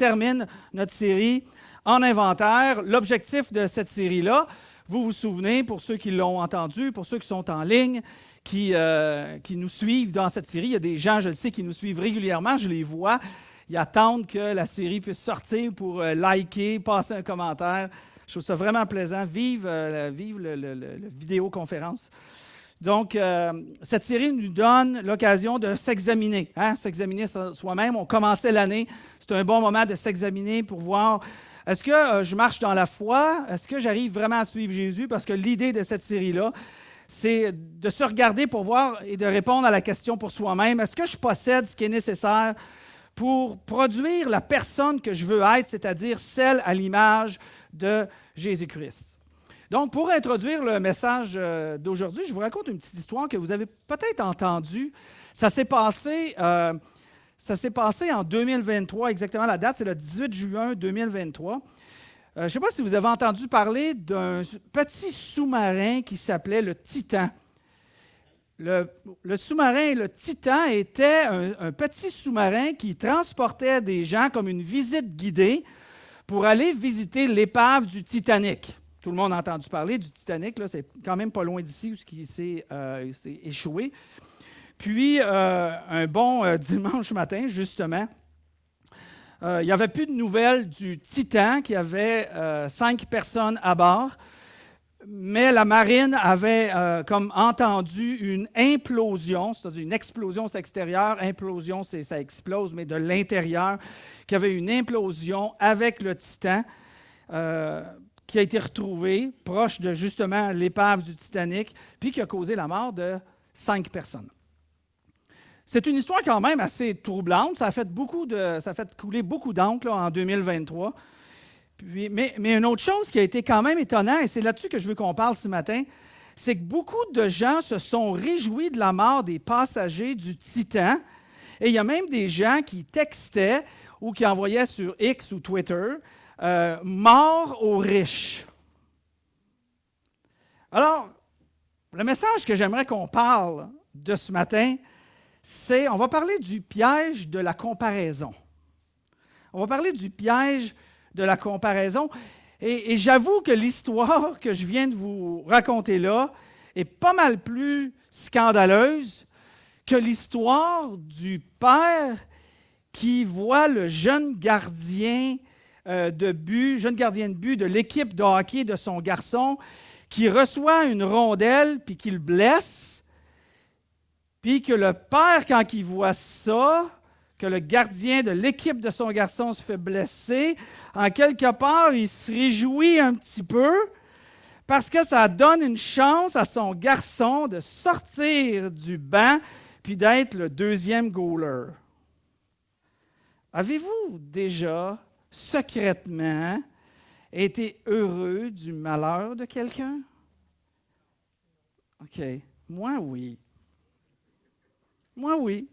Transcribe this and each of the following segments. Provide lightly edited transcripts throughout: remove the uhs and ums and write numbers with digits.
termine notre série en inventaire. L'objectif de cette série-là, vous vous souvenez, pour ceux qui l'ont entendu, pour ceux qui sont en ligne, qui nous suivent dans cette série, il y a des gens, je le sais, qui nous suivent régulièrement, je les vois. Ils attendent que la série puisse sortir pour liker, passer un commentaire. Je trouve ça vraiment plaisant. Vive la vidéoconférence. Donc, cette série nous donne l'occasion de s'examiner, s'examiner soi-même. On commençait l'année, c'est un bon moment de s'examiner pour voir, est-ce que je marche dans la foi? Est-ce que j'arrive vraiment à suivre Jésus? Parce que l'idée de cette série-là, c'est de se regarder pour voir et de répondre à la question pour soi-même. Est-ce que je possède ce qui est nécessaire pour produire la personne que je veux être, c'est-à-dire celle à l'image de Jésus-Christ? Donc, pour introduire le message d'aujourd'hui, je vous raconte une petite histoire que vous avez peut-être entendue. Ça s'est passé en 2023, exactement la date, c'est le 18 juin 2023. Je ne sais pas si vous avez entendu parler d'un petit sous-marin qui s'appelait le Titan. Le sous-marin, le Titan, était un petit sous-marin qui transportait des gens comme une visite guidée pour aller visiter l'épave du Titanic. Tout le monde a entendu parler du Titanic, là, c'est quand même pas loin d'ici où il s'est échoué. Puis, un bon dimanche matin, justement, il n'y avait plus de nouvelles du Titan, qui avait 5 personnes à bord. Mais la marine avait comme entendu une implosion, c'est-à-dire une explosion c'est extérieure, implosion c'est ça explose, mais de l'intérieur, qu'il y avait une implosion avec le Titan qui a été retrouvé proche de justement l'épave du Titanic, puis qui a causé la mort de 5 personnes. C'est une histoire quand même assez troublante, ça a fait couler beaucoup d'encre là, en 2023. Mais une autre chose qui a été quand même étonnante, et c'est là-dessus que je veux qu'on parle ce matin, c'est que beaucoup de gens se sont réjouis de la mort des passagers du Titan. Et il y a même des gens qui textaient ou qui envoyaient sur X ou Twitter « Mort aux riches ». Alors, le message que j'aimerais qu'on parle de ce matin, c'est, on va parler du piège de la comparaison. On va parler du piège de la comparaison. Et j'avoue que l'histoire que je viens de vous raconter là est pas mal plus scandaleuse que l'histoire du père qui voit le jeune gardien de but de l'équipe de hockey de son garçon qui reçoit une rondelle puis qui le blesse, puis que le père, quand il voit ça, que le gardien de l'équipe de son garçon se fait blesser, en quelque part, il se réjouit un petit peu parce que ça donne une chance à son garçon de sortir du banc puis d'être le deuxième goaler. Avez-vous déjà secrètement été heureux du malheur de quelqu'un? OK. Moi, oui. Moi, oui.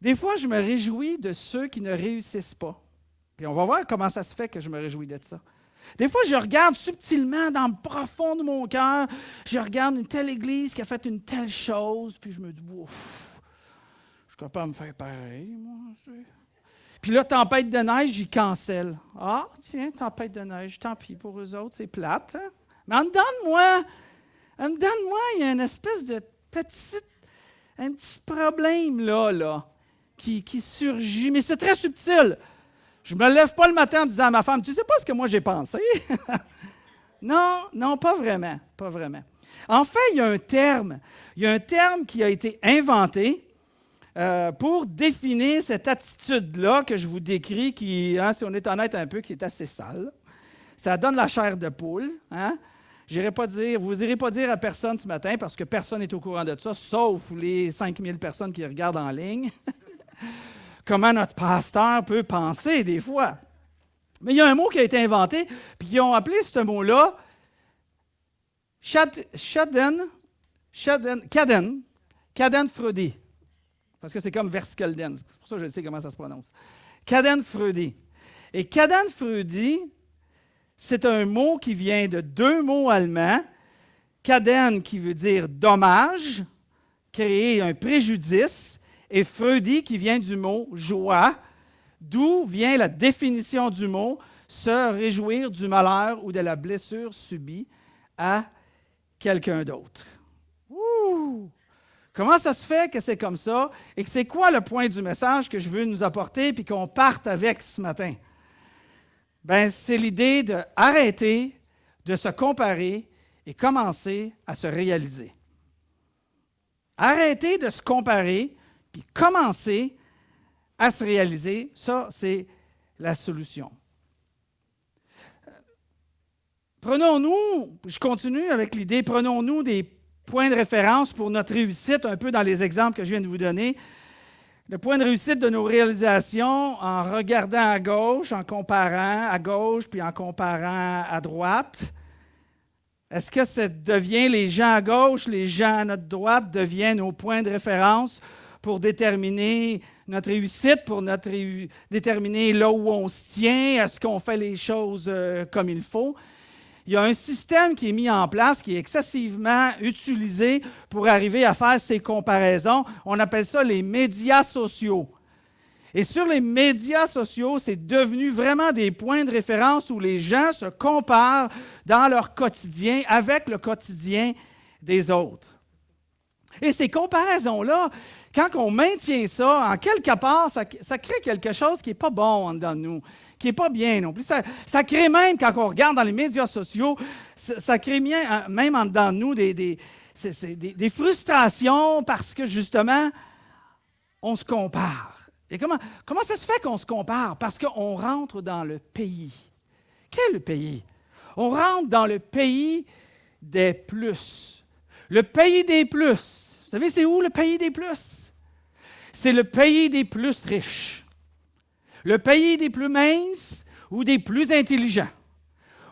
Des fois, je me réjouis de ceux qui ne réussissent pas. Puis on va voir comment ça se fait que je me réjouis de ça. Des fois, je regarde subtilement dans le profond de mon cœur, je regarde une telle église qui a fait une telle chose, puis je me dis, ouf, je suis capable de me faire pareil, moi. Puis là, tempête de neige, j'y cancelle. Ah, tiens, tempête de neige, tant pis pour eux autres, c'est plate. Hein? Mais en dedans de moi, il y a une espèce de un petit problème là. Qui surgit, mais c'est très subtil. Je ne me lève pas le matin en disant à ma femme, tu ne sais pas ce que moi j'ai pensé? Non, pas vraiment, pas vraiment. En fait, il y a un terme qui a été inventé pour définir cette attitude-là que je vous décris, qui, si on est honnête un peu, qui est assez sale. Ça donne la chair de poule, hein? Vous n'irez pas dire à personne ce matin, parce que personne n'est au courant de ça, sauf les 5000 personnes qui regardent en ligne. Comment notre pasteur peut penser des fois. Mais il y a un mot qui a été inventé, puis ils ont appelé ce mot-là Schadenfreude. Parce que c'est comme Verskelden, c'est pour ça que je sais comment ça se prononce. Schadenfreude. Et Schadenfreude, c'est un mot qui vient de 2 mots allemands. Schaden qui veut dire dommage, créer un préjudice, et Freude qui vient du mot joie, d'où vient la définition du mot « se réjouir du malheur ou de la blessure subie à quelqu'un d'autre ». Ouh! Comment ça se fait que c'est comme ça? Et que c'est quoi le point du message que je veux nous apporter puis qu'on parte avec ce matin? Bien, c'est l'idée d'arrêter de se comparer et commencer à se réaliser. Arrêter de se comparer puis commencer à se réaliser, ça, c'est la solution. Prenons-nous, je continue avec l'idée, prenons-nous des points de référence pour notre réussite, un peu dans les exemples que je viens de vous donner. Le point de réussite de nos réalisations en regardant à gauche, en comparant à gauche, puis en comparant à droite. Est-ce que ça devient les gens à gauche, les gens à notre droite deviennent nos points de référence pour déterminer notre réussite, pour déterminer là où on se tient, est-ce qu'on fait les choses comme il faut? Il y a un système qui est mis en place, qui est excessivement utilisé pour arriver à faire ces comparaisons. On appelle ça les médias sociaux. Et sur les médias sociaux, c'est devenu vraiment des points de référence où les gens se comparent dans leur quotidien avec le quotidien des autres. Et ces comparaisons-là, quand on maintient ça, en quelque part, ça crée quelque chose qui n'est pas bon en dedans de nous, qui n'est pas bien non plus. Ça crée même, quand on regarde dans les médias sociaux, ça crée même en dedans de nous des frustrations parce que, justement, on se compare. Et comment ça se fait qu'on se compare? Parce qu'on rentre dans le pays. Quel pays? On rentre dans le pays des plus. Le pays des plus. Vous savez, c'est où le pays des plus? C'est le pays des plus riches. Le pays des plus minces ou des plus intelligents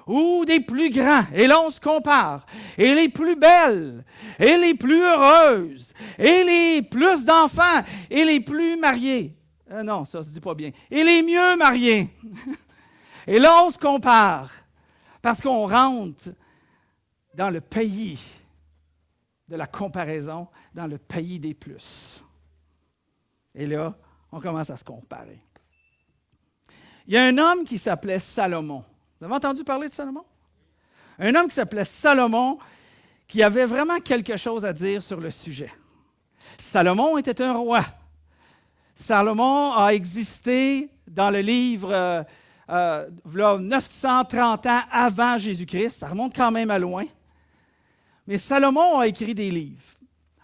ou des plus grands. Et là, on se compare. Et les plus belles, et les plus heureuses, et les plus d'enfants, et les plus mariés. Non, ça ne se dit pas bien. Et les mieux mariés. Et là, on se compare parce qu'on rentre dans le pays de la comparaison, dans le pays des plus. Et là, on commence à se comparer. Il y a un homme qui s'appelait Salomon. Vous avez entendu parler de Salomon? Un homme qui s'appelait Salomon, qui avait vraiment quelque chose à dire sur le sujet. Salomon était un roi. Salomon a existé dans le livre 930 ans avant Jésus-Christ. Ça remonte quand même à loin. Mais Salomon a écrit des livres.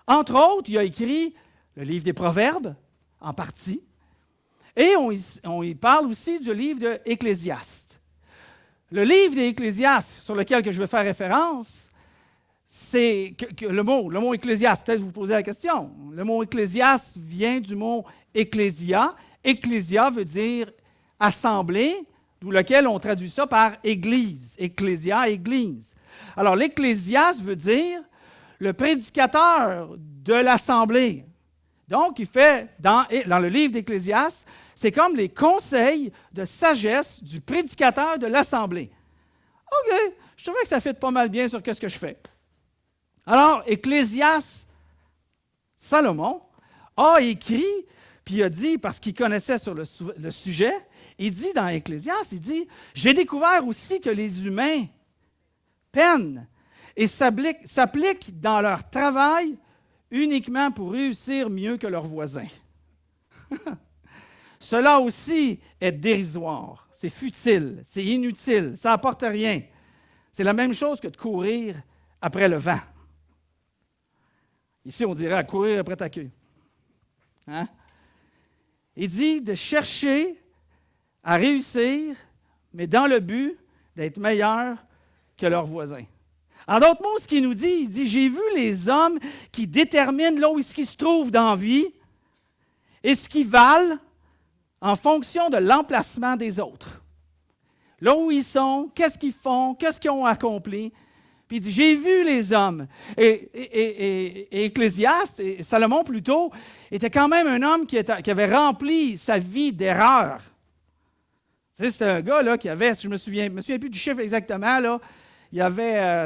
Entre autres, il a écrit le livre des Proverbes, en partie. Et on y parle aussi du livre de Ecclésiaste. Le livre d'Ecclésiaste, sur lequel je veux faire référence, c'est que le mot Ecclésiaste, peut-être vous posez la question. Le mot Ecclésiaste vient du mot Ecclésia. Ecclésia veut dire assemblée, d'où lequel on traduit ça par Église. Ecclésia, Église. Alors, l'Ecclésiaste veut dire le prédicateur de l'assemblée. Donc, il fait, dans le livre d'Ecclésiaste, c'est comme les conseils de sagesse du prédicateur de l'assemblée. OK, je trouvais que ça fit pas mal bien sur ce que je fais. Alors, Ecclésiaste, Salomon, a écrit, puis il a dit, parce qu'il connaissait sur le sujet, il dit dans Ecclésiaste, il dit, « J'ai découvert aussi que les humains peinent et s'appliquent dans leur travail uniquement pour réussir mieux que leurs voisins. » Cela aussi est dérisoire, c'est futile, c'est inutile, ça n'apporte rien. C'est la même chose que de courir après le vent. Ici, on dirait à courir après ta queue. Hein? Il dit de chercher à réussir, mais dans le but d'être meilleur que leurs voisins. En d'autres mots, ce qu'il nous dit, il dit, j'ai vu les hommes qui déterminent là où ils se trouvent dans la vie et ce qu'ils valent en fonction de l'emplacement des autres. Là où ils sont, qu'est-ce qu'ils font, qu'est-ce qu'ils ont accompli. Puis il dit, j'ai vu les hommes. Et Ecclésiaste, et Salomon plutôt, était quand même un homme qui avait rempli sa vie d'erreurs. Tu sais, c'était un gars là, qui avait, si je me souviens plus du chiffre exactement, là, il y avait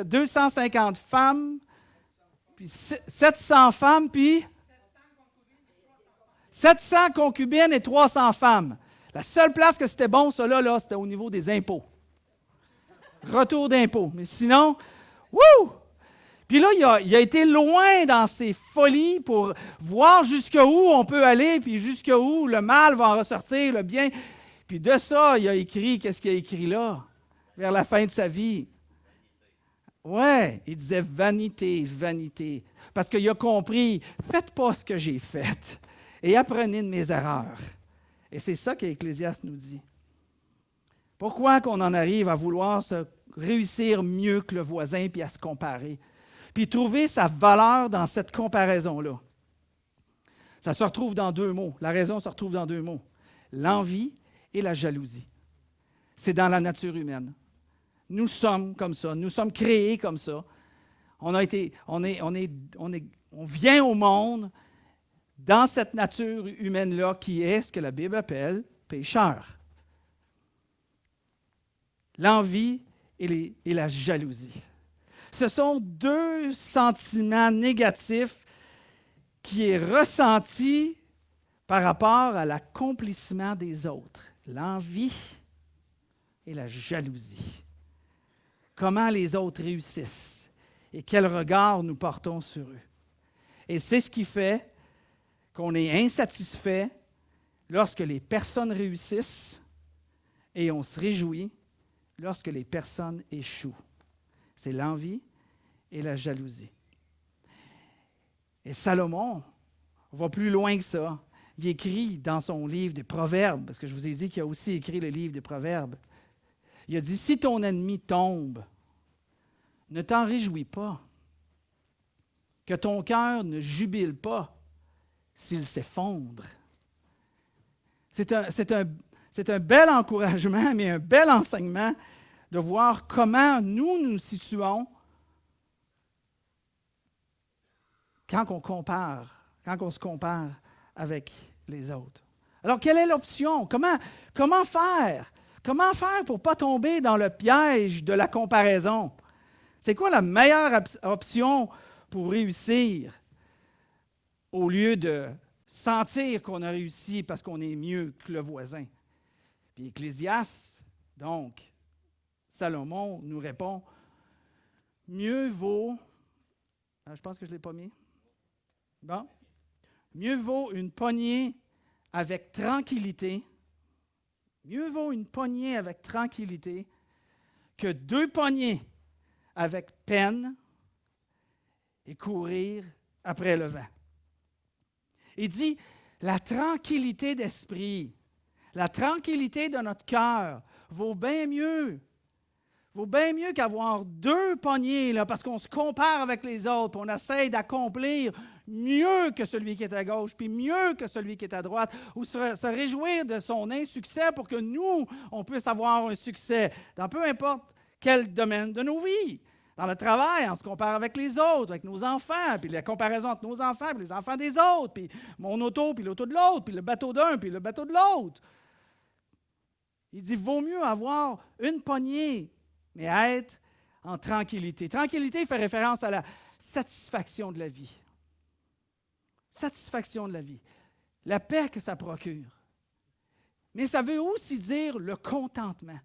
250 femmes, puis 700 femmes, puis 700 concubines et 300 femmes. La seule place que c'était bon, ça là, c'était au niveau des impôts. Retour d'impôts. Mais sinon, wouh! Puis là, il a été loin dans ses folies pour voir jusqu'où on peut aller, puis jusqu'où le mal va en ressortir, le bien. Puis de ça, il a écrit, qu'est-ce qu'il a écrit là, vers la fin de sa vie? Ouais, il disait vanité, vanité. Parce qu'il a compris, faites pas ce que j'ai fait et apprenez de mes erreurs. Et c'est ça qu'Ecclésiaste nous dit. Pourquoi qu'on en arrive à vouloir se réussir mieux que le voisin puis à se comparer? Puis trouver sa valeur dans cette comparaison-là. Ça se retrouve dans deux mots. La raison se retrouve dans deux mots. L'envie et la jalousie. C'est dans la nature humaine. Nous sommes comme ça. Nous sommes créés comme ça. On vient au monde dans cette nature humaine-là qui est ce que la Bible appelle pécheur. L'envie et la jalousie. Ce sont deux sentiments négatifs qui est ressenti par rapport à l'accomplissement des autres. L'envie et la jalousie. Comment les autres réussissent et quel regard nous portons sur eux. Et c'est ce qui fait qu'on est insatisfait lorsque les personnes réussissent et on se réjouit lorsque les personnes échouent. C'est l'envie et la jalousie. Et Salomon va plus loin que ça. Il écrit dans son livre des Proverbes, parce que je vous ai dit qu'il a aussi écrit le livre des Proverbes. Il a dit, si ton ennemi tombe, ne t'en réjouis pas, que ton cœur ne jubile pas s'il s'effondre. C'est un bel encouragement, mais un bel enseignement de voir comment nous nous situons quand on se compare avec les autres. Alors, quelle est l'option? Comment faire? Comment faire pour ne pas tomber dans le piège de la comparaison? C'est quoi la meilleure option pour réussir au lieu de sentir qu'on a réussi parce qu'on est mieux que le voisin? Puis Ecclésiaste, donc, Salomon nous répond, mieux vaut, je pense que je ne l'ai pas mis, bon, mieux vaut une poignée avec tranquillité, que deux poignées avec peine et courir après le vent. Il dit, la tranquillité d'esprit, la tranquillité de notre cœur vaut bien mieux qu'avoir deux poignées, là, parce qu'on se compare avec les autres, puis on essaie d'accomplir mieux que celui qui est à gauche, puis mieux que celui qui est à droite, ou se réjouir de son insuccès pour que nous, on puisse avoir un succès dans peu importe quel domaine de nos vies. Dans le travail, on se compare avec les autres, avec nos enfants, puis la comparaison entre nos enfants et les enfants des autres, puis mon auto, puis l'auto de l'autre, puis le bateau d'un, puis le bateau de l'autre. Il dit, vaut mieux avoir une poignée, mais être en tranquillité. Tranquillité fait référence à la satisfaction de la vie. Satisfaction de la vie. La paix que ça procure. Mais ça veut aussi dire le contentement.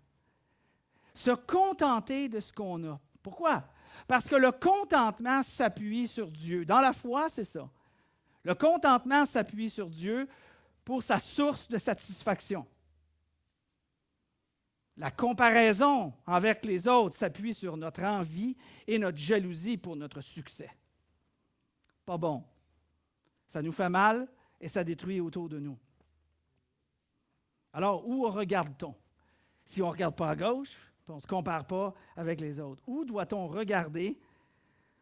Se contenter de ce qu'on a. Pourquoi? Parce que le contentement s'appuie sur Dieu. Dans la foi, c'est ça. Le contentement s'appuie sur Dieu pour sa source de satisfaction. La comparaison avec les autres s'appuie sur notre envie et notre jalousie pour notre succès. Pas bon. Ça nous fait mal et ça détruit autour de nous. Alors, où regarde-t-on? Si on ne regarde pas à gauche, puis on ne se compare pas avec les autres, où doit-on regarder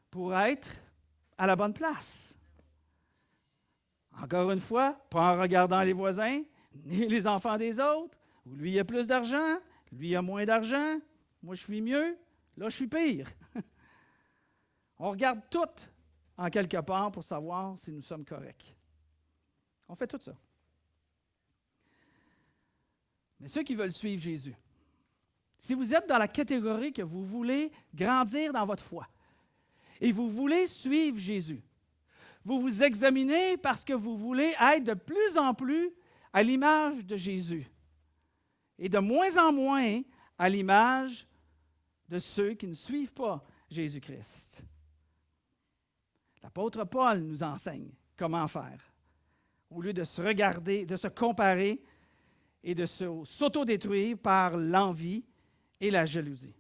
pour être à la bonne place? Encore une fois, pas en regardant les voisins, ni les enfants des autres, où lui, il a plus d'argent, lui, il a moins d'argent, moi, je suis mieux, là, je suis pire. On regarde tout en quelque part pour savoir si nous sommes corrects. On fait tout ça. Mais ceux qui veulent suivre Jésus, si vous êtes dans la catégorie que vous voulez grandir dans votre foi et vous voulez suivre Jésus, vous vous examinez parce que vous voulez être de plus en plus à l'image de Jésus et de moins en moins à l'image de ceux qui ne suivent pas Jésus-Christ. L'apôtre Paul nous enseigne comment faire. Au lieu de se regarder, de se comparer et de s'autodétruire par l'envie et la jalousie.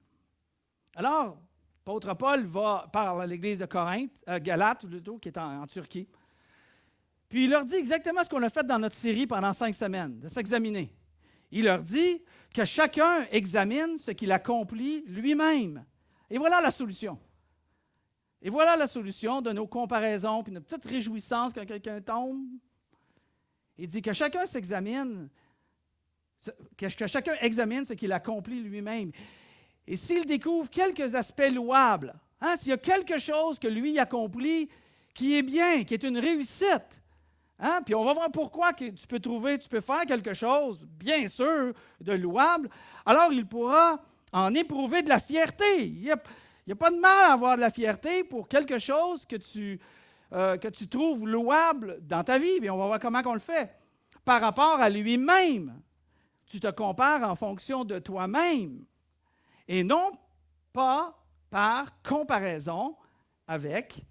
Alors, l'apôtre Paul parle à l'église de Corinthe, Galate plutôt, qui est en Turquie. Puis il leur dit exactement ce qu'on a fait dans notre série pendant 5 semaines, de s'examiner. Il leur dit que chacun examine ce qu'il accomplit lui-même. Et voilà la solution. Et voilà la solution de nos comparaisons, puis notre petite réjouissance quand quelqu'un tombe. Il dit que chacun s'examine, que chacun examine ce qu'il accomplit lui-même. Et s'il découvre quelques aspects louables, s'il y a quelque chose que lui accomplit qui est bien, qui est une réussite, puis on va voir pourquoi que tu peux faire quelque chose, bien sûr, de louable, alors il pourra en éprouver de la fierté. Il n'y a pas de mal à avoir de la fierté pour quelque chose que tu trouves louable dans ta vie. Bien, on va voir comment on le fait. Par rapport à lui-même, tu te compares en fonction de toi-même et non pas par comparaison avec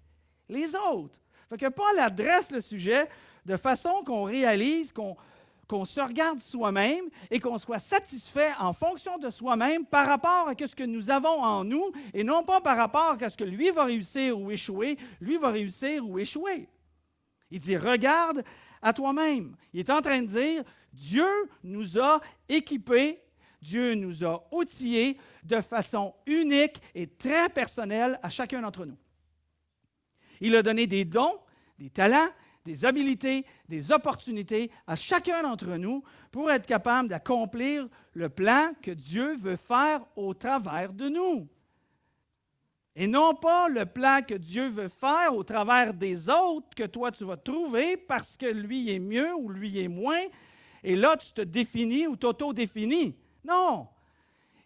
les autres. Fait que Paul adresse le sujet de façon qu'on réalise qu'on se regarde soi-même et qu'on soit satisfait en fonction de soi-même par rapport à ce que nous avons en nous et non pas par rapport à ce que lui va réussir ou échouer, lui va réussir ou échouer. Il dit, regarde à toi-même. Il est en train de dire, Dieu nous a équipés, Dieu nous a outillés de façon unique et très personnelle à chacun d'entre nous. Il a donné des dons, des talents, des habilités, des opportunités à chacun d'entre nous pour être capable d'accomplir le plan que Dieu veut faire au travers de nous. Et non pas le plan que Dieu veut faire au travers des autres que toi tu vas trouver parce que lui est mieux ou lui est moins. Et là, tu te définis ou t'auto-définis. Non!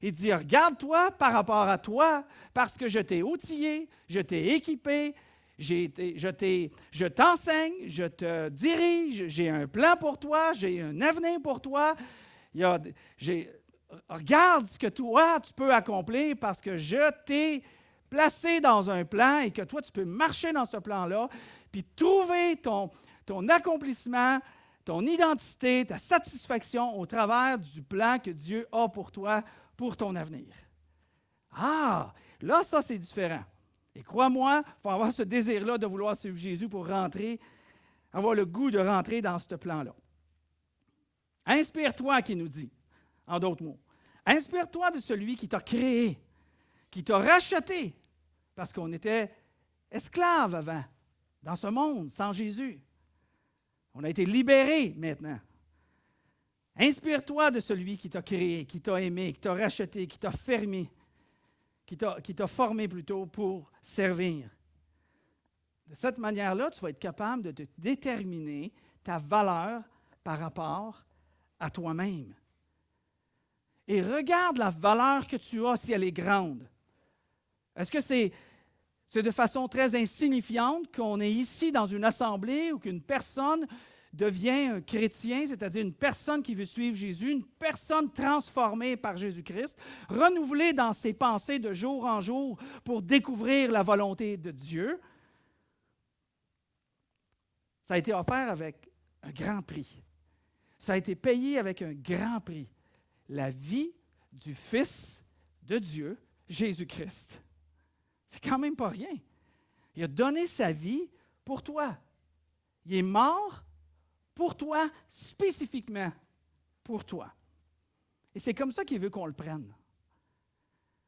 Il dit, regarde-toi par rapport à toi parce que je t'ai outillé, je t'ai équipé, je t'enseigne, je te dirige, j'ai un plan pour toi, j'ai un avenir pour toi. Regarde ce que toi, tu peux accomplir parce que je t'ai placé dans un plan et que toi, tu peux marcher dans ce plan-là, puis trouver ton accomplissement, ton identité, ta satisfaction au travers du plan que Dieu a pour toi, pour ton avenir. Ah, là, ça, c'est différent. Et crois-moi, il faut avoir ce désir-là de vouloir suivre Jésus pour rentrer, avoir le goût de rentrer dans ce plan-là. Inspire-toi, qui nous dit, en d'autres mots. Inspire-toi de celui qui t'a créé, qui t'a racheté, parce qu'on était esclaves avant, dans ce monde, sans Jésus. On a été libérés maintenant. Inspire-toi de celui qui t'a créé, qui t'a aimé, qui t'a racheté, qui t'a fermé, qui t'a formé plutôt pour servir. De cette manière-là, tu vas être capable de te déterminer ta valeur par rapport à toi-même. Et regarde la valeur que tu as si elle est grande. Est-ce que c'est de façon très insignifiante qu'on est ici dans une assemblée ou qu'une personne devient un chrétien, c'est-à-dire une personne qui veut suivre Jésus, une personne transformée par Jésus-Christ, renouvelée dans ses pensées de jour en jour pour découvrir la volonté de Dieu? Ça a été offert avec un grand prix. Ça a été payé avec un grand prix. La vie du Fils de Dieu, Jésus-Christ. C'est quand même pas rien. Il a donné sa vie pour toi. Il est mort pour toi, spécifiquement pour toi. Et c'est comme ça qu'il veut qu'on le prenne.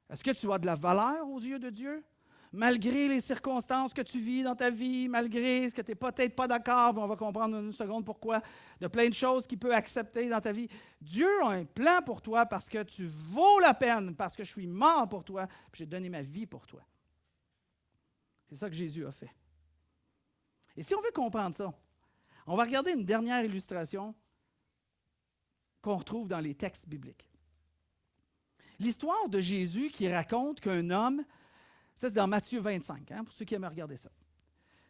Est-ce que tu as de la valeur aux yeux de Dieu? Malgré les circonstances que tu vis dans ta vie, malgré ce que tu n'es peut-être pas d'accord, on va comprendre en une seconde pourquoi, de plein de choses qu'il peut accepter dans ta vie. Dieu a un plan pour toi parce que tu vaux la peine, parce que je suis mort pour toi, puis j'ai donné ma vie pour toi. C'est ça que Jésus a fait. Et si on veut comprendre ça, on va regarder une dernière illustration qu'on retrouve dans les textes bibliques. L'histoire de Jésus qui raconte qu'un homme, ça c'est dans Matthieu 25, pour ceux qui aiment regarder ça.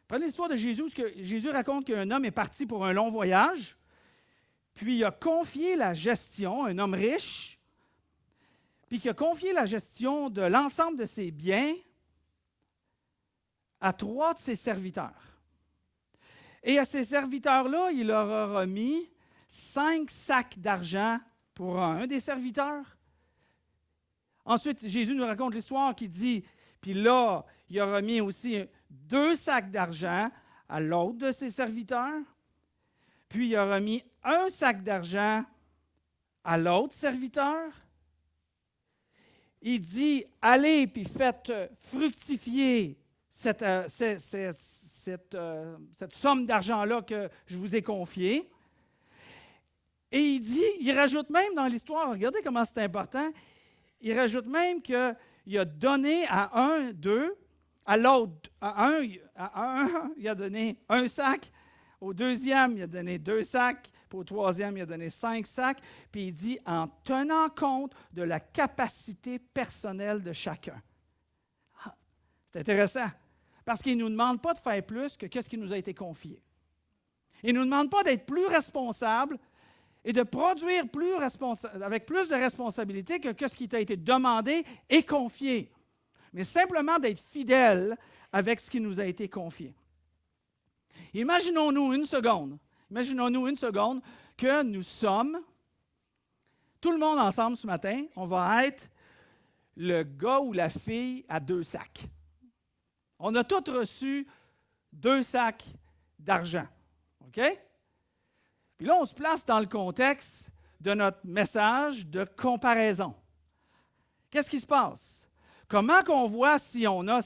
Prenez l'histoire de Jésus, où Jésus raconte qu'un homme est parti pour un long voyage, puis il a confié la gestion, un homme riche, puis qui a confié la gestion de l'ensemble de ses biens à 3 de ses serviteurs. Et à ces serviteurs-là, il leur a remis 5 sacs d'argent pour un des serviteurs. Ensuite, Jésus nous raconte l'histoire qui dit, puis là, il a remis aussi 2 sacs d'argent à l'autre de ses serviteurs. Puis il a remis 1 sac d'argent à l'autre serviteur. Il dit, allez, puis faites fructifier cette somme d'argent-là que je vous ai confiée. Et il rajoute même dans l'histoire, regardez comment c'est important, il rajoute même qu'il a donné à un d'eux, à l'autre, à un, il a donné 1 sac, au deuxième, il a donné 2 sacs, puis au troisième, il a donné 5 sacs, puis il dit en tenant compte de la capacité personnelle de chacun. C'est intéressant, parce qu'il ne nous demande pas de faire plus que ce qui nous a été confié. Il ne nous demande pas d'être plus responsables et de produire avec plus de responsabilité que ce qui t'a été demandé et confié, mais simplement d'être fidèle avec ce qui nous a été confié. Imaginons-nous une seconde que nous sommes, tout le monde ensemble ce matin, on va être le gars ou la fille à 2 sacs. On a tous reçu 2 sacs d'argent. OK? Puis là, on se place dans le contexte de notre message de comparaison. Qu'est-ce qui se passe? Comment qu'on voit si on a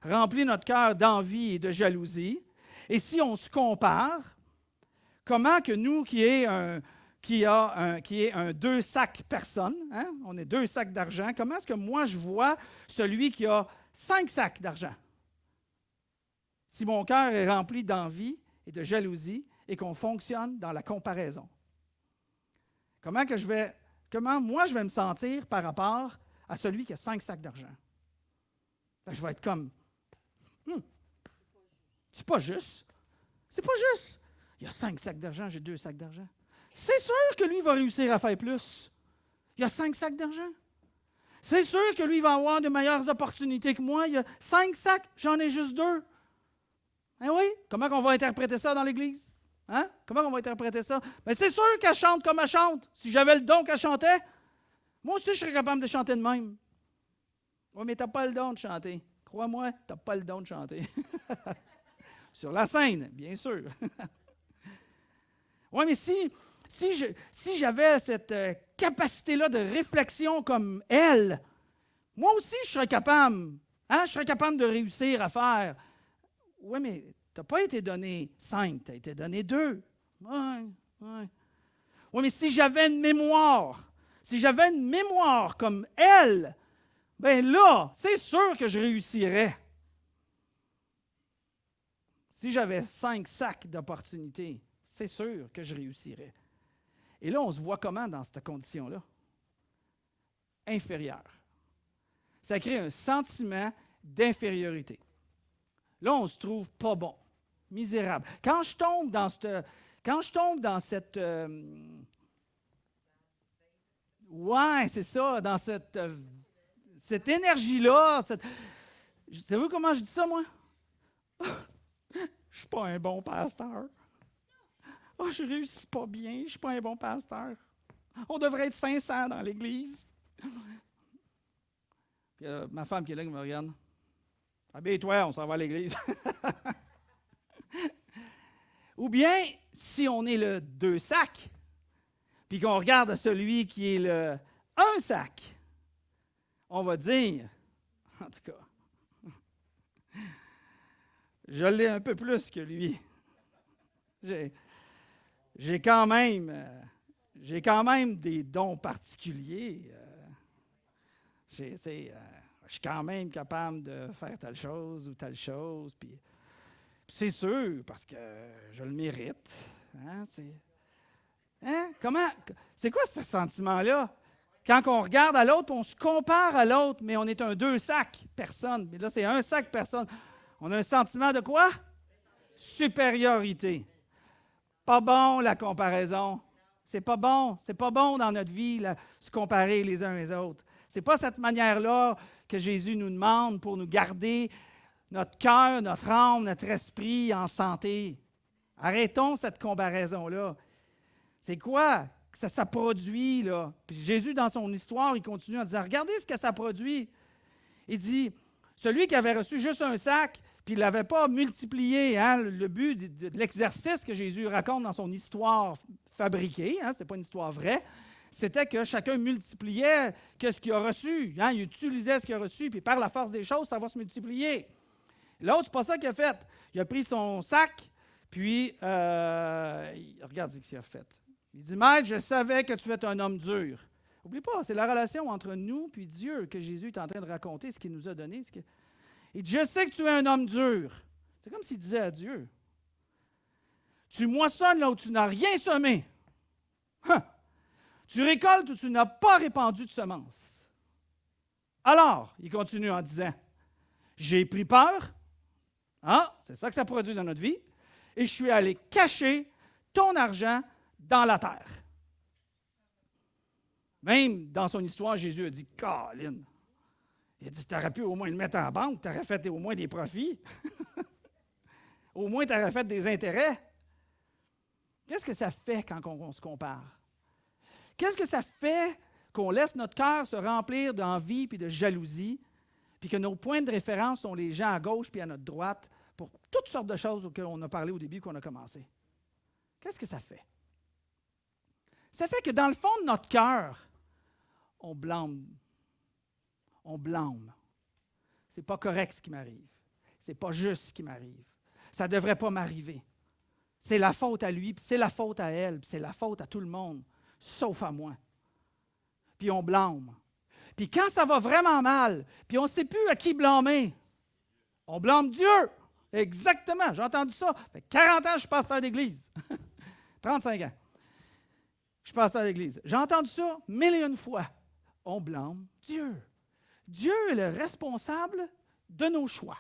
rempli notre cœur d'envie et de jalousie? Et si on se compare, comment que nous, qui est un 2 sacs personne, hein? On est 2 sacs d'argent, comment est-ce que moi je vois celui qui a 5 sacs d'argent? Si mon cœur est rempli d'envie et de jalousie et qu'on fonctionne dans la comparaison. Comment moi je vais me sentir par rapport à celui qui a 5 sacs d'argent? Ben, je vais être comme, c'est pas juste. C'est pas juste. Il y a 5 sacs d'argent, j'ai 2 sacs d'argent. C'est sûr que lui va réussir à faire plus. Il y a 5 sacs d'argent. C'est sûr que lui va avoir de meilleures opportunités que moi. Il y a 5 sacs, j'en ai juste 2. Eh oui, comment on va interpréter ça dans l'Église? Hein? Comment on va interpréter ça? Bien, c'est sûr qu'elle chante comme elle chante. Si j'avais le don qu'elle chantait, moi aussi, je serais capable de chanter de même. Oui, mais tu n'as pas le don de chanter. Crois-moi, tu n'as pas le don de chanter. Sur la scène, bien sûr. Oui, mais si j'avais cette capacité-là de réflexion comme elle, moi aussi, je serais capable. Hein? Je serais capable de réussir à faire. Oui, mais tu n'as pas été donné 5, tu as été donné 2. Oui, oui. Oui, mais si j'avais une mémoire comme elle, bien là, c'est sûr que je réussirais. Si j'avais 5 sacs d'opportunités, c'est sûr que je réussirais. Et là, on se voit comment dans cette condition-là? Inférieur. Ça crée un sentiment d'infériorité. Là, on se trouve pas bon, misérable. Quand je tombe dans cette ouais, c'est ça, dans cette énergie-là, savez-vous comment je dis ça, moi? Je ne suis pas un bon pasteur. Oh, je ne réussis pas bien, je ne suis pas un bon pasteur. On devrait être 500 dans l'Église. Puis, ma femme qui est là, qui me regarde. Habille-toi, on s'en va à l'Église. Ou bien, si on est le 2 sacs, puis qu'on regarde celui qui est le 1 sac, on va dire, en tout cas, je l'ai un peu plus que lui. J'ai quand même des dons particuliers. Je suis quand même capable de faire telle chose ou telle chose. Puis c'est sûr, parce que je le mérite. Hein, c'est quoi ce sentiment-là? Quand on regarde à l'autre, on se compare à l'autre, mais on est un 2 sacs personne. Mais là, c'est 1 sac personne. On a un sentiment de quoi? supériorité. Pas bon la comparaison. C'est pas bon. C'est pas bon dans notre vie, se comparer les uns les autres. C'est pas cette manière-là que Jésus nous demande pour nous garder notre cœur, notre âme, notre esprit en santé. Arrêtons cette comparaison-là. C'est quoi que ça produit, là? Puis Jésus, dans son histoire, il continue en disant, regardez ce que ça produit. Il dit, celui qui avait reçu juste un sac, puis il ne l'avait pas multiplié, hein, le but de l'exercice que Jésus raconte dans son histoire fabriquée, hein, ce n'était pas une histoire vraie, c'était que chacun multipliait ce qu'il a reçu. Hein, il utilisait ce qu'il a reçu, puis par la force des choses, ça va se multiplier. L'autre, c'est pas ça qu'il a fait. Il a pris son sac, puis regarde ce qu'il a fait. Il dit, Maître, je savais que tu es un homme dur. N'oublie pas, c'est la relation entre nous et Dieu que Jésus est en train de raconter, ce qu'il nous a donné. Il dit, je sais que tu es un homme dur. C'est comme s'il disait à Dieu, tu moissonnes là où tu n'as rien semé. Hein? Tu récoltes où tu n'as pas répandu de semences. Alors, il continue en disant, j'ai pris peur. Ah, c'est ça que ça produit dans notre vie. Et je suis allé cacher ton argent dans la terre. Même dans son histoire, Jésus a dit, Colin, il a dit, tu aurais pu au moins le mettre en banque, tu aurais fait au moins des profits. Au moins, tu aurais fait des intérêts. Qu'est-ce que ça fait quand on se compare? Qu'est-ce que ça fait qu'on laisse notre cœur se remplir d'envie et de jalousie, puis que nos points de référence sont les gens à gauche puis à notre droite pour toutes sortes de choses auxquelles on a parlé au début qu'on a commencé? Qu'est-ce que ça fait? Ça fait que dans le fond de notre cœur, on blâme. On blâme. C'est pas correct ce qui m'arrive. C'est pas juste ce qui m'arrive. Ça ne devrait pas m'arriver. C'est la faute à lui, puis c'est la faute à elle, puis c'est la faute à tout le monde, sauf à moi. Puis on blâme. Puis quand ça va vraiment mal, puis on ne sait plus à qui blâmer, on blâme Dieu. Exactement, j'ai entendu ça. Ça fait 40 ans que je suis pasteur d'église. 35 ans. Je suis pasteur d'église. J'ai entendu ça 1001 fois. On blâme Dieu. Dieu est le responsable de nos choix.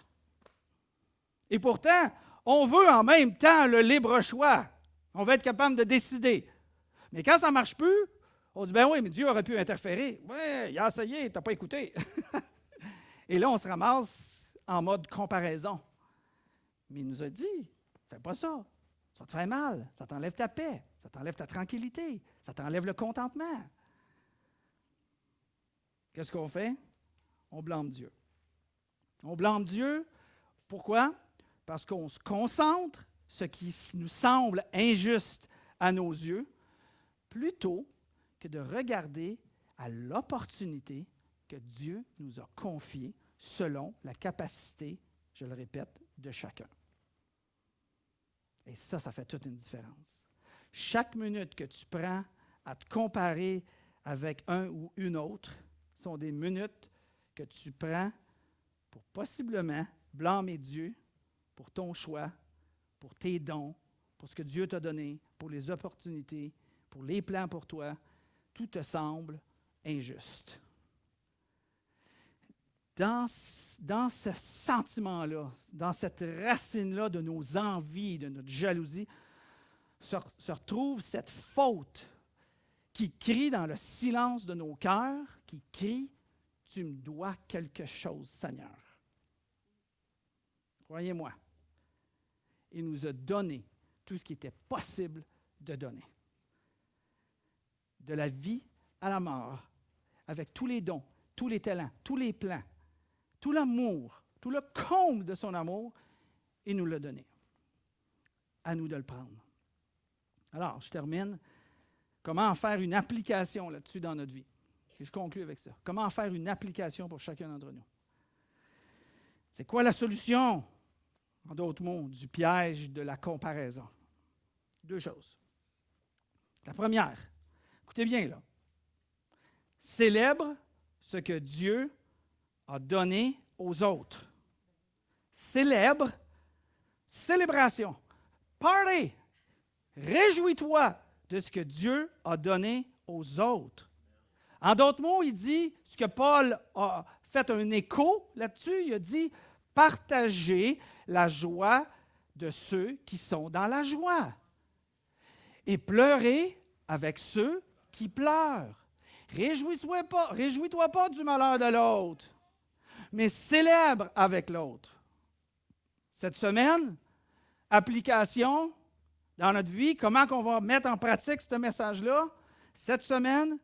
Et pourtant, on veut en même temps le libre choix. On veut être capable de décider. Mais quand ça ne marche plus, on dit, ben oui, mais Dieu aurait pu interférer. Oui, il a essayé, tu n'as pas écouté. Et là, on se ramasse en mode comparaison. Mais il nous a dit, fais pas ça. Ça va te faire mal. Ça t'enlève ta paix. Ça t'enlève ta tranquillité. Ça t'enlève le contentement. Qu'est-ce qu'on fait? On blâme Dieu. On blâme Dieu. Pourquoi? Parce qu'on se concentre, ce qui nous semble injuste à nos yeux, plutôt que de regarder à l'opportunité que Dieu nous a confiée selon la capacité, je le répète, de chacun. Et ça fait toute une différence. Chaque minute que tu prends à te comparer avec un ou une autre sont des minutes que tu prends pour possiblement blâmer Dieu pour ton choix, pour tes dons, pour ce que Dieu t'a donné, pour les opportunités, pour les plans pour toi. Tout te semble injuste. Dans ce sentiment-là, dans cette racine-là de nos envies, de notre jalousie, se retrouve cette faute qui crie dans le silence de nos cœurs, qui crie « Tu me dois quelque chose, Seigneur. » Croyez-moi, il nous a donné tout ce qui était possible de donner. De la vie à la mort, avec tous les dons, tous les talents, tous les plans, tout l'amour, tout le comble de son amour, il nous l'a donné. À nous de le prendre. Alors, je termine. Comment en faire une application là-dessus dans notre vie? Et je conclue avec ça. Comment en faire une application pour chacun d'entre nous? C'est quoi la solution, en d'autres mots, du piège de la comparaison? Deux choses. La première, écoutez bien là. Célèbre ce que Dieu a donné aux autres. Célèbre, célébration, party, réjouis-toi de ce que Dieu a donné aux autres. En d'autres mots, il dit, ce que Paul a fait un écho là-dessus, il a dit, partagez la joie de ceux qui sont dans la joie. Et pleurez avec ceux qui pleurent. Réjouis-toi pas du malheur de l'autre, mais célèbre avec l'autre. Cette semaine, application dans notre vie, comment on va mettre en pratique ce message-là? Cette semaine,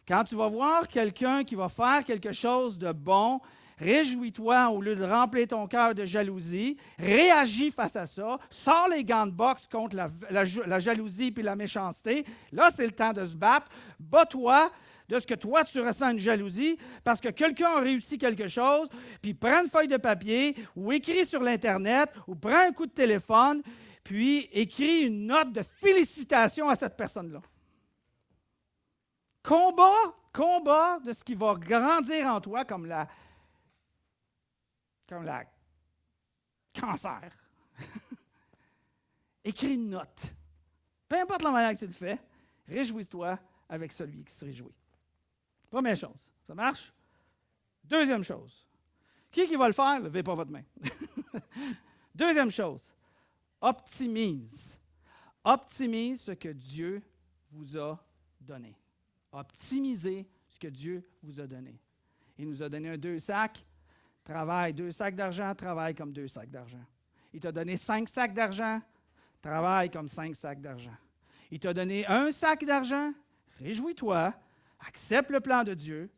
quand tu vas voir quelqu'un qui va faire quelque chose de bon, réjouis-toi au lieu de remplir ton cœur de jalousie. Réagis face à ça. Sors les gants de boxe contre la jalousie et la méchanceté. Là, c'est le temps de se battre. Bats-toi de ce que toi, tu ressens une jalousie parce que quelqu'un a réussi quelque chose, puis prends une feuille de papier ou écris sur l'Internet ou prends un coup de téléphone, puis écris une note de félicitations à cette personne-là. Combat de ce qui va grandir en toi comme la cancer. Écris une note. Peu importe la manière que tu le fais, réjouis-toi avec celui qui se réjouit. Première chose, ça marche? Deuxième chose, qui va le faire? Levez pas votre main. Deuxième chose, optimise. Optimise ce que Dieu vous a donné. Optimisez ce que Dieu vous a donné. Il nous a donné 2 sacs, travaille 2 sacs d'argent, travaille comme 2 sacs d'argent. Il t'a donné 5 sacs d'argent, travaille comme 5 sacs d'argent. Il t'a donné 1 sac d'argent, réjouis-toi, accepte le plan de Dieu,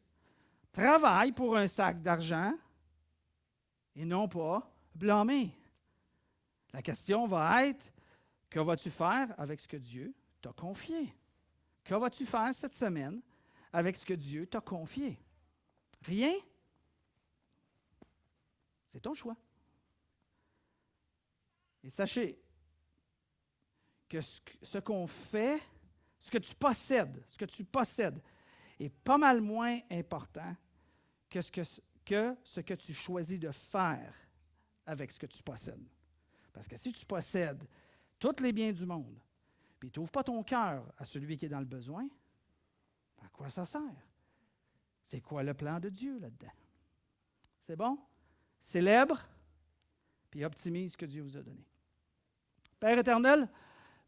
travaille pour 1 sac d'argent et non pas blâmer. La question va être, que vas-tu faire avec ce que Dieu t'a confié? Que vas-tu faire cette semaine avec ce que Dieu t'a confié? Rien? C'est ton choix. Et sachez que ce qu'on fait, ce que tu possèdes est pas mal moins important que ce que tu choisis de faire avec ce que tu possèdes. Parce que si tu possèdes tous les biens du monde, puis tu n'ouvres pas ton cœur à celui qui est dans le besoin, à quoi ça sert? C'est quoi le plan de Dieu là-dedans? C'est bon? Célèbre, puis optimise ce que Dieu vous a donné. Père éternel,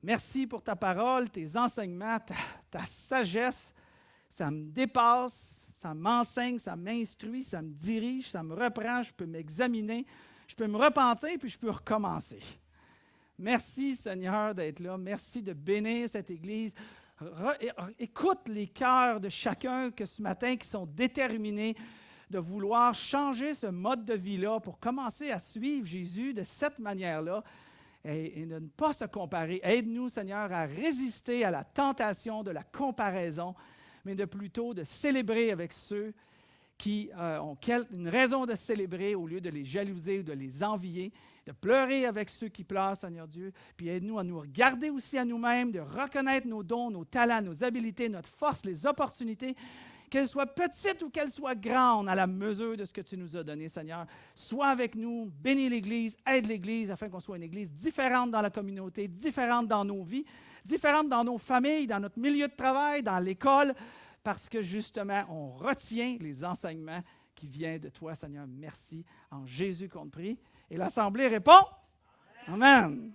merci pour ta parole, tes enseignements, ta sagesse. Ça me dépasse, ça m'enseigne, ça m'instruit, ça me dirige, ça me reprend, je peux m'examiner, je peux me repentir, puis je peux recommencer. Merci, Seigneur, d'être là. Merci de bénir cette Église. Écoute les cœurs de chacun que ce matin qui sont déterminés de vouloir changer ce mode de vie-là pour commencer à suivre Jésus de cette manière-là et de ne pas se comparer. Aide-nous, Seigneur, à résister à la tentation de la comparaison, mais de plutôt de célébrer avec ceux qui ont une raison de célébrer au lieu de les jalouser ou de les envier, de pleurer avec ceux qui pleurent, Seigneur Dieu, puis aide-nous à nous regarder aussi à nous-mêmes, de reconnaître nos dons, nos talents, nos habiletés, notre force, les opportunités, qu'elles soient petites ou qu'elles soient grandes à la mesure de ce que tu nous as donné, Seigneur. Sois avec nous, bénis l'Église, aide l'Église afin qu'on soit une Église différente dans la communauté, différente dans nos vies, différente dans nos familles, dans notre milieu de travail, dans l'école, parce que justement, on retient les enseignements qui viennent de toi, Seigneur. Merci. En Jésus qu'on te prie. Et l'Assemblée répond. Amen.